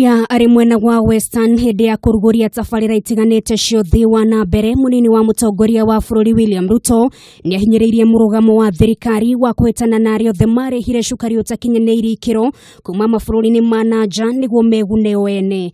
Uria ari mwena wa Western hede ya kuruguria tafarira itiganite ciothe wa na mbere. Munini wa mutongoria wa bururi William Ruto niahinyiriirie murugamo wa thirikari wa kwetana na aria othe marehire cukari utakinyaniirie ikiro kuma mabũrũri-ini ma nanja niguo megune o ene.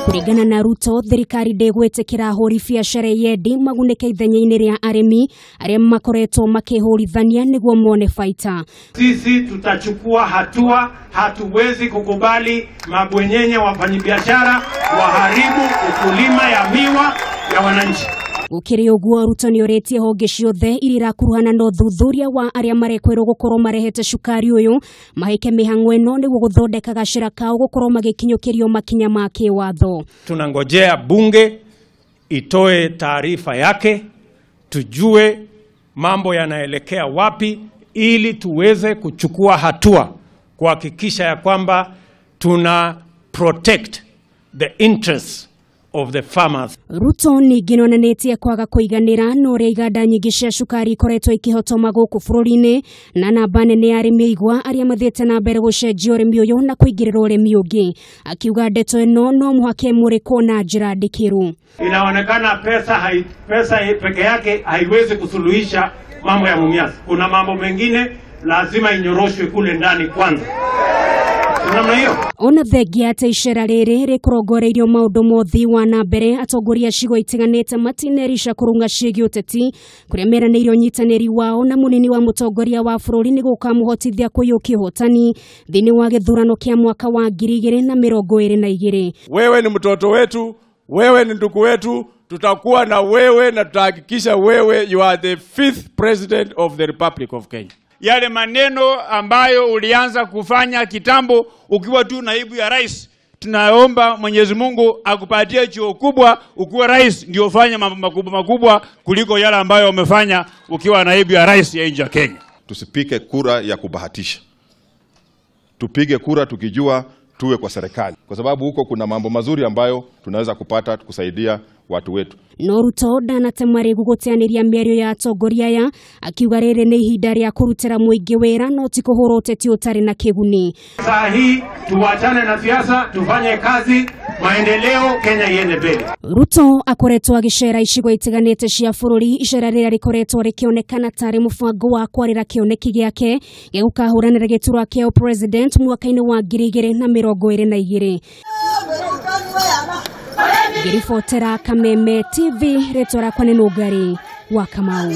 Kurigana na Ruto, thirikari ndegwitikira ahuri biashara eyendi magunike ithenya-ini ria arimi aria makoretwo makihurithania niguo mone faita. Sisi tutachukua hatua, hatuwezi kukubali mabwenyenye wafanyabiashara waharibu ukulima ya miwa ya wananchi. Gukiri uguo Ruto ni oretie honge ciothe irira kuruhana no thuthuria wa aria marekwirwo gukorwo marehete cukari uyu mahike mihang'o ino niguo guthondeka gacira kao gukorwo magikinyukirio makinya ma kiwatho. Tunangojea bunge itoe taarifa yake tujue mambo yanaelekea wapi ili tuweze kuchukua hatua kuhakikisha ya kwamba tuna protect the interests of the farmers. Ruto ningĩ nĩonenetie kwaga kũiganĩra na ũrĩa iganda nyingĩ cia cukari ikoretwo ikihotoma gũkũ bũrũri-inĩ na namba nene ya arĩmi aigua arĩa mathiĩte na mbere gũcenjia ũrĩmi ũyũ na kũingĩrĩra ũrĩmi ũngĩ. Akiuga ndeto ĩno no mũhaka ĩmũrĩkwo na njĩra ndikĩru. Inaonekana pesa peke yake haiwezi kusuluhisha mambo ya mumias. Kuna mambo mengine lazima inyoroshwe kule ndani kwanza. Ona thengia ate icera riri rikurongoreirio maundu mothi wa na mbere atongoria cigo itiganite matinerisha kurunga ciĩgiĩ ũteti kuria meranĩirio nyitanĩri wao na munini wa mutongoria wa bururi ni gukamuhotithia kũiyũkia ũhotani thĩinĩ wa gĩthurano kĩa mwaka wa 2022. Wewe ni mtoto wetu, wewe ni ndugu wetu, tutakuwa na wewe na tutahakikisha wewe you are the 5th president of the Republic of Kenya. Yale maneno ambayo ulianza kufanya kitambo ukiwa tu naibu ya rais, tunaomba Mwenyezi Mungu akupatie cheo kubwa ukiwa rais ndio ufanye mambo makubwa kuliko yale ambayo umefanya ukiwa naibu ya rais ya nchi ya Kenya. Tusipike kura ya kubahatisha. Tupige kura tukijua tuwe kwa serikali, kwa sababu huko kuna mambo mazuri ambayo tunaweza kupata kusaidia watu wetu. No Ruto ndanate marigu gutianiria mĩario ya atongoria ya akiuga rĩrĩ nĩ ihinda rĩa kũrutĩra muingi wĩra no ti kũhũra ũteti ũtarĩ na kĩguni. Saa hii tuachane na siasa, tufanye kazi, maendeleo Kenya iende mbele. Ruto akoretwo agicera icigo itiganite cia bũrũri, icera rĩrĩa rĩkoretwo rĩkĩonekana tarĩ mũbango wa kwarĩra kĩoneki gĩake gĩa gũkahũranĩra gĩturwa kĩa president mwaka-inĩ wa 2022. Ngiribotera Kameme TV, rĩtwa rakwa nĩ Nũngari wa Kamau.